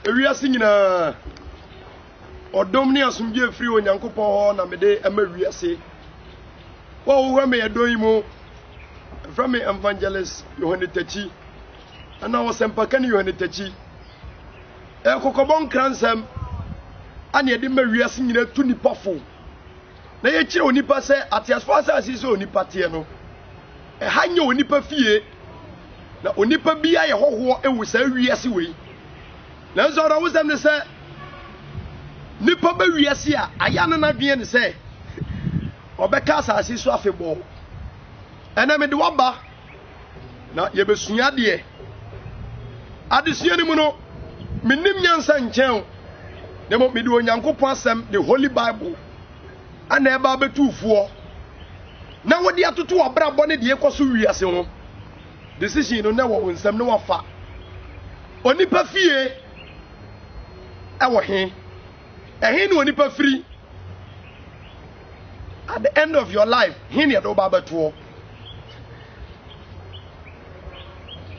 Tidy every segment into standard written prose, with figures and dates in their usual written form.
ewiase nyina odom ne asomdwe free onyankopon ho na mede ema wiase wo wo me yedon mu from evangelist Yohane Tachi ana wo sempaka ne Yohane Tachi kokobon kransem ana yede ma wiase nyina tu nipa fo na ye kire onipa se atiasfo asase se onipa te no hanye onipa fie na onipa bia ye hoho ewusa wiase wei na zo ra wusam ne se nipa ba wiase a aya na dwen ne se obeka asase so afebo ena me de waba na ye besua de adesua ni mu no minim nyansa nchen na mo me de onyankopon asem the Holy Bible ana eba betufuo na wodi atoto obrabo ne de ekoso wiase ho decision no na wo nsam no wafa onipa fie ewo he ehe no onipa free at the end of your life he ne do baba to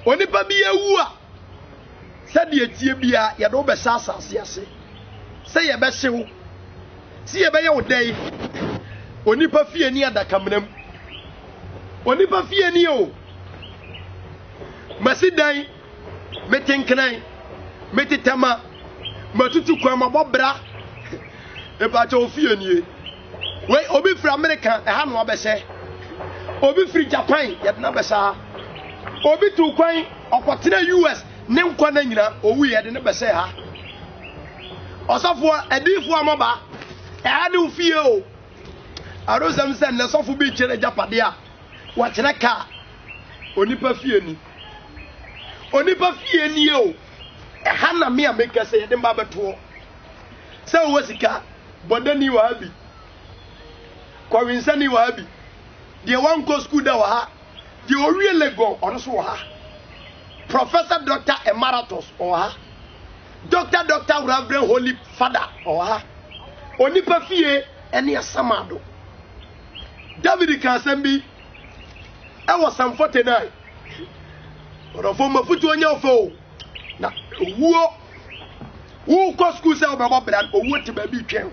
onipa bi ewu a sade etie bia ye do be sasa ase se ye be hyew si ye be ye wodai onipa fie ni adakamnam onipa fie ni o masidan metenkran metitama matutu kwa mabobra e ba cho fie ni we obi fra America e ha no abese obi free Japan ye na besa obi tu kwan okotena US ne nkwa na nyina owu ye de ne bese ha osofo adifo amaba e ha de fie o arosam se ne sofo bi kire Japade a wa kire ka onipa fie ni o e ha na me ameka se ye de mba beto se wo sika bodani wa abi kwa winsani wa abi de wan go school da wa ha de owie lego ono so wa ha Professor Dr. Emeritus o ha Dr. Reverend Holy Father o ha onipa fie ene asamado David kan sambi e was Psalm 49 orofo mafutu onya ofo na owuo wo ko school se obebo brand owo te ba bi twen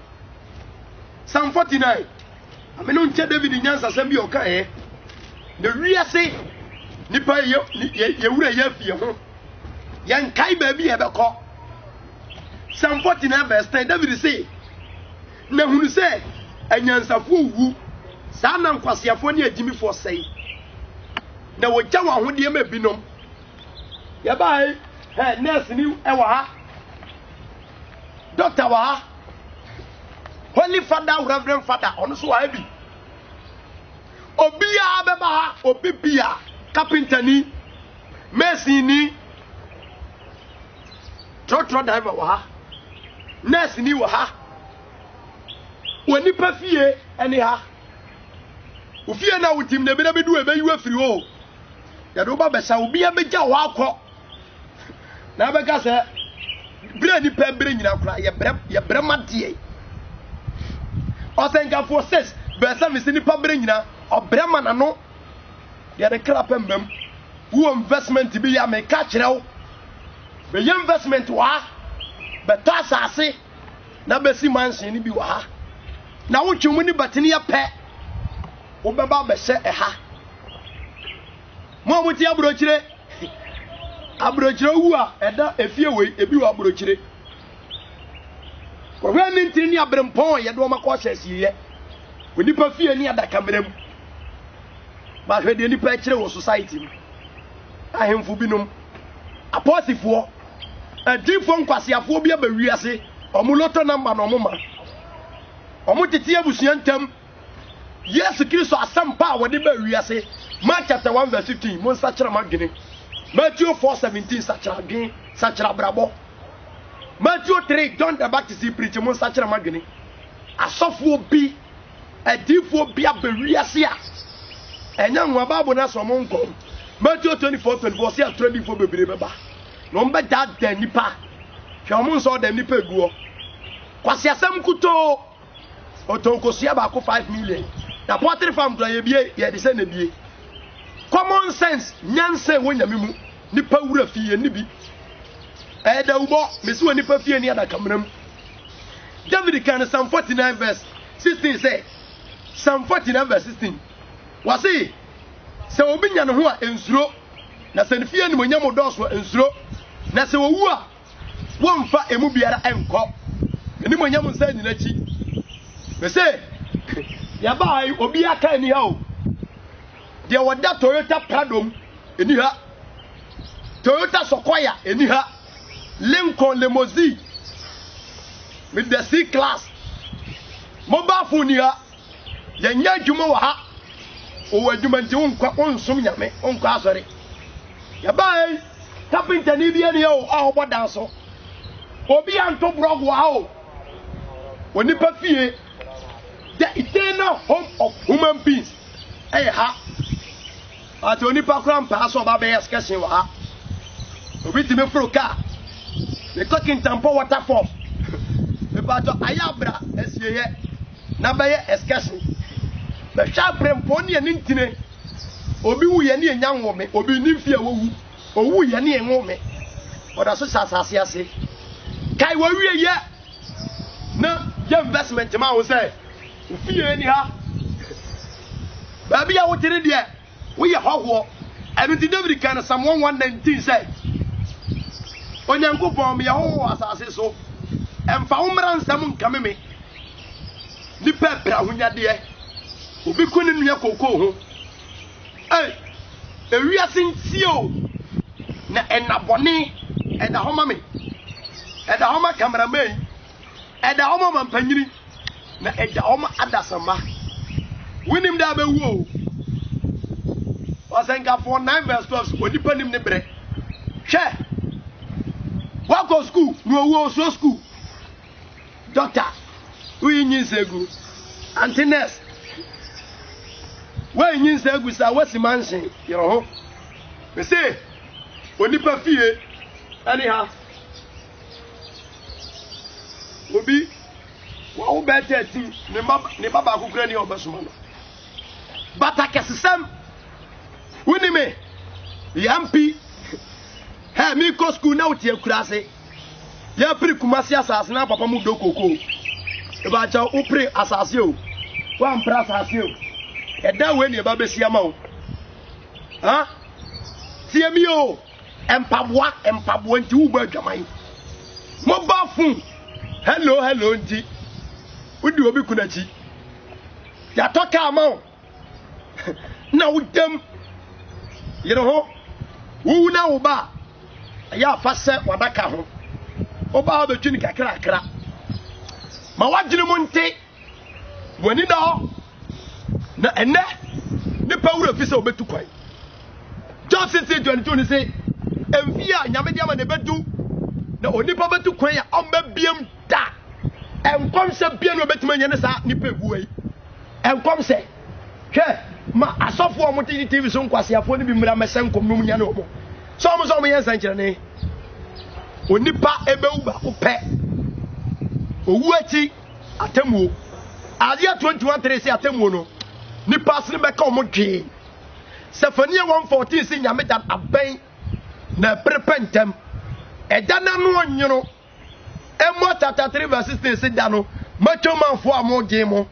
Psalm 49 ameno nche David nyansa sambi o ka na wiase nipa ye wura ye fie ho yan kai ba bi e be ko Psalm 49 verse 10 David say na hunu se anyansafo wu sa na nkwasiafo ne agimifo sei na wogya wa hode ma binom ya bai nurse ni e wa ha doctor wa ha Holy Father Reverend Father ono so wa bi obia beba ha obibia carpenter ni mason ni trotro driver wa ha nurse ni wa ha woni pa fie ene ha ufie na wutim na bi na bedu ebeyu afiri ho ya do ba besa obi abegya ho akọ na beka se bre ni pa bre nyina kura ye bre made osenga for 6 besa mi ni pa bre nyina obre mana no ya de krap mbam wo investment bi ya me ka kirew be investment wa be to asase na besi mansion ni bi wa ha na wo twemu ni batini ya pe wo beba be se ha mo muti abrochire wu a eda efie wei ebi wa abrochire ko hwe ni ntini abrempon ye do makọ hyesi ye onipa fie ni adaka mrem ba hwe de nipa kire wo society ahemfu binom aposifo adifo nkwasiafo bi abawiase omuloto namba no moma omutete abusua ntam Yesu Kristo asampa a wode ba wiase Mark chapter 1 verse 15 mon sachira magene Matthew 4:17 sachira gen sachira brabo Matthew 3 John the Baptist preach mon sachira magene asofo bi adifo bi abawiase a enya nwa babo na so mon kom Matthew 24:24 say atrodifo bebere beba no mba da nipa hwe mon so da nipa guo kwase asam kuto otonkosia ba ko 5 million na poultry farm to ye bie ye de se na bie common sense nyanse wonyame mu nipa wura fie ni bi da ubo me so nipa fie ni ada kamram David can Psalm 49 verse 16 say Psalm 49 verse 16 wasi se obi nya ne ho a ensuro na se ne fie ni monyam doso ensuro na se owu a wonfa emu biara enko ni monyam nsa nyina chi me say ya ba obi aka ni ha o de woda Toyota Prado eni ha Toyota Sequoia eni ha Lincoln Limousine with the C class mobile phone ni ha yenya dwuma wa ha o adwuma nti wonkwa onsom nyame onkwa asori ya ba carpenter ni bia ni o a obodan so obi anto blog wa o onipa fie the eternal home of human beings ha ati onipa kram pa so ba be excursion wa ha obi ti me fro car me talking tampo waterfall me ba to ayabra esieye na be excursion be sha prempo ne ntine obi wu ye ne enyanwo me obi ni fie owu ye ne enwo me oda so sasase ase kai wa wie ye na ye investment ma wo say fie ni ha ba bia wo tire de wo ye hogwo enu ti David kan Psalm 119 say onyankopon me ye ho asase so emfa umra nsam nkame me ni pepra hunyade obi koni nua koko ho ewiase ntio na enabone eda homa me eda homa cameraman eda homa mampanyiri na eda homa adasamba winim da be wo wasenga 49 verse 12 onipa nim ne bre hwe wako school no wo so school doctor we nyin segu antines we nyin segu sa wasi mansion yero ho me say onipa fie anyhow obi wa wo be 13 ne baba akukura ni obesuma no bata kesesem woni me yampi ha mi ko school na utie kurase ya pri kumasi asase na papa mu dokoko e ba cha u pri asase o wa mpra asase o e da we ne ba besia ma o ha tie mi o empaboa nti u ba dwaman mo ba fun hello nti udi obi kunachi ya toka ma o na udem yero ho wu na wo ba ya fase wadaka ho oba be twini kakra ma wagene mo nte wani da na ene ne pawura fi se obetu kwan John 16:22 ni se emfia nyame dia ma ne bedu na onipa betu kwan ya omba biem da enkom se bia no betu manya ne sa nipa egu yi enkom se hwe ma asofo omo TV so nkwasiafo ni bi mra mesen komnum nya na omo so omo yensan kire ne onipa ebewu ba ko pe owu achi atemuo adia 21:3 se atemuo no nipa sene be ka omo dwe Sefania 1:14 se nyame dan aben na prepentem edana no onyono emo chapter 3 verse 16 se da no machomanfo amodwe mo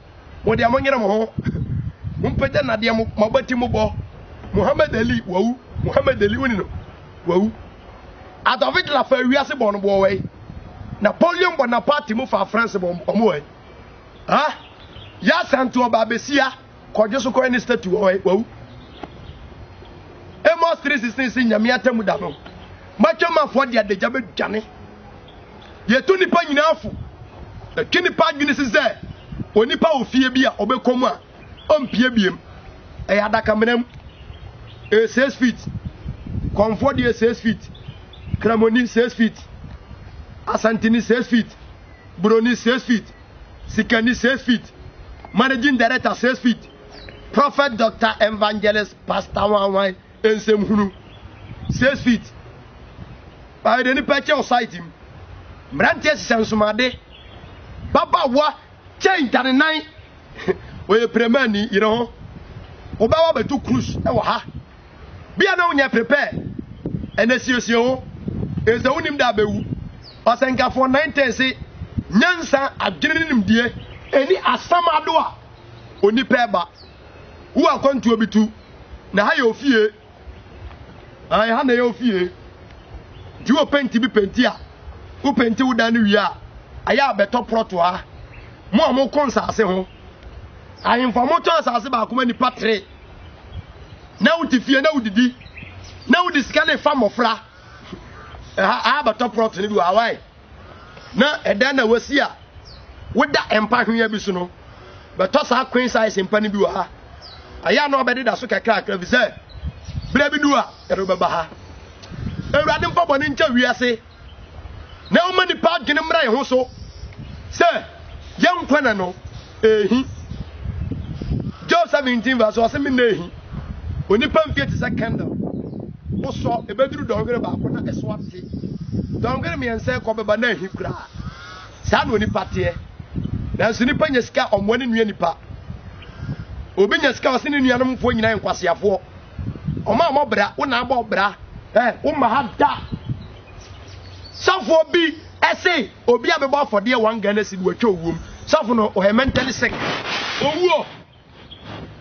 wo de amonyere mo ho mpede na de mo mabati mo bo Muhammad Ali wawu Muhammad Ali woni no wawu Adolf la fa wiase bo no bo we Napoleon Bonaparte mo fa France bo omo we ha ya santo ba besia koje so ko ni statue we wawu Amos 3:16 se nyame atamu da no machomanfo de adagya bedwane ye to nipa nyina afu twini pa dwene se ze onipa ofie bi a obekomu a ompie biem e adaka menam 6 feet comfort 6 feet Kramoni 6 feet Asantini 6 feet Broni 6 feet Sikani 6 feet Managing Director 6 feet Prophet Dr. Evangelist Pastor Wanwan Ensemhunu 6 feet by the nipache o site him Mrantie sensumade baba wa change than 9 we premani you know obawa betu cruise e wa ha bia na onya prepare ene siosio eza wonim da bewu osenka for 90 say nyansa adwene nim die eni asamado a oni peba wo akwantu obitu na ha ye ofie ai ha na ye ofie di wo penti bi penti a wo penti wo dan wi a aya beto proto a mo konsa ase ho ahemfo mo to asase ba akoma ni patre na wo tifie na wo didi na wo disika na fa mofra beto proto ni bi wa wai na eda na wasi a woda empa hwea bi so no beto sa queen size empa ni bi wa ha aya na obedi da so kakra bi se bra bi du a ero beba ha ewurade mfa bone ncha wiase na wo mani pa dwene mra ye ho so se yankwana no ehi Job 17 verse o se me na ehi onipa mfie ti se candle wo so ebeduru dongere ba ko na eso ate dongere me ense ko beba na ehi kura sa na onipa te na so nipa nyesika omwani nua nipa obi nyesika wase ne nuanom fo nyina enkwasiafo oma mobra wo na abobra wo ma ha da safo bi ese obi abebo afode 1 Ghana cedi watwa owum safo no o mentally sick owuo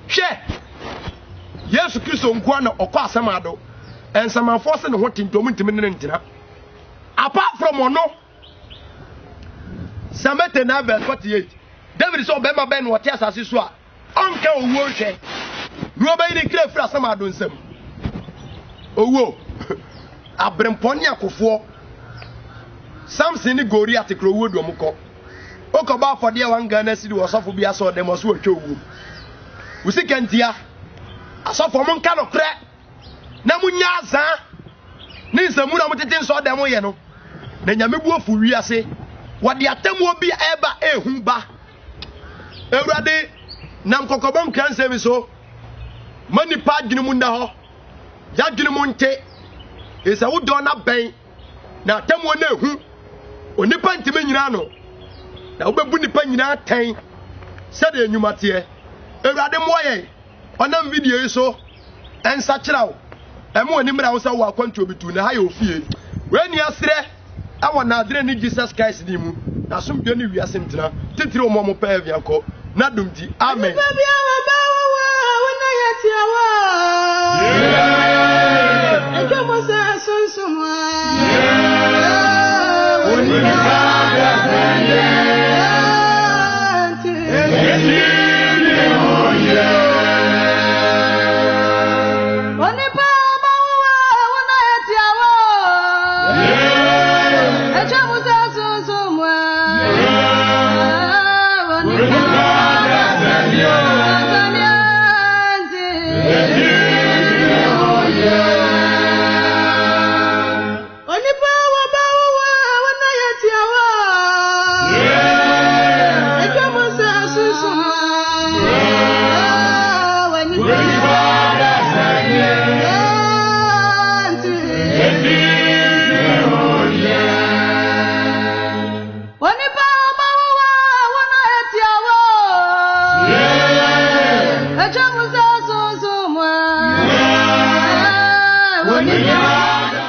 hwe Yesu Kristo nko na okọ asamado ensamafo se ne ho tintom ntimi ne ntina apart from ono Samete na verse 48 David so be ma ben wo te asase so a onka owuo hwe no be ni kire fira asamado nsam owuo abremponi akofo Samson ni Goliath kro wo do mko okoba afode 1 Ghana cedi wo sofo bia so dem so atwa owu usikantia asofo mo nka no kre na munya azan ni nsamu na motete nso dem ye no na nyame bu ofu wiase wode atamu obi eba ehu ba ewurade nam kokobom kan se mi so mani pa dwene mu nda ho ya dwene mu nte esa wo do na ben na atamu na ehu onipa ntime nyina no na obebu nipa nyina tan se de enyumate ewurade moye onam video yi so ensa kirawo emu oni mra wo sa wo akwantu obitu na ha ye ofie we ni asre awo na adre ni Jesus Christ ni mu na somdwe ni wiase ntina titire omo mo pa avia ko na domti amen Ejo mo sa sunsun wa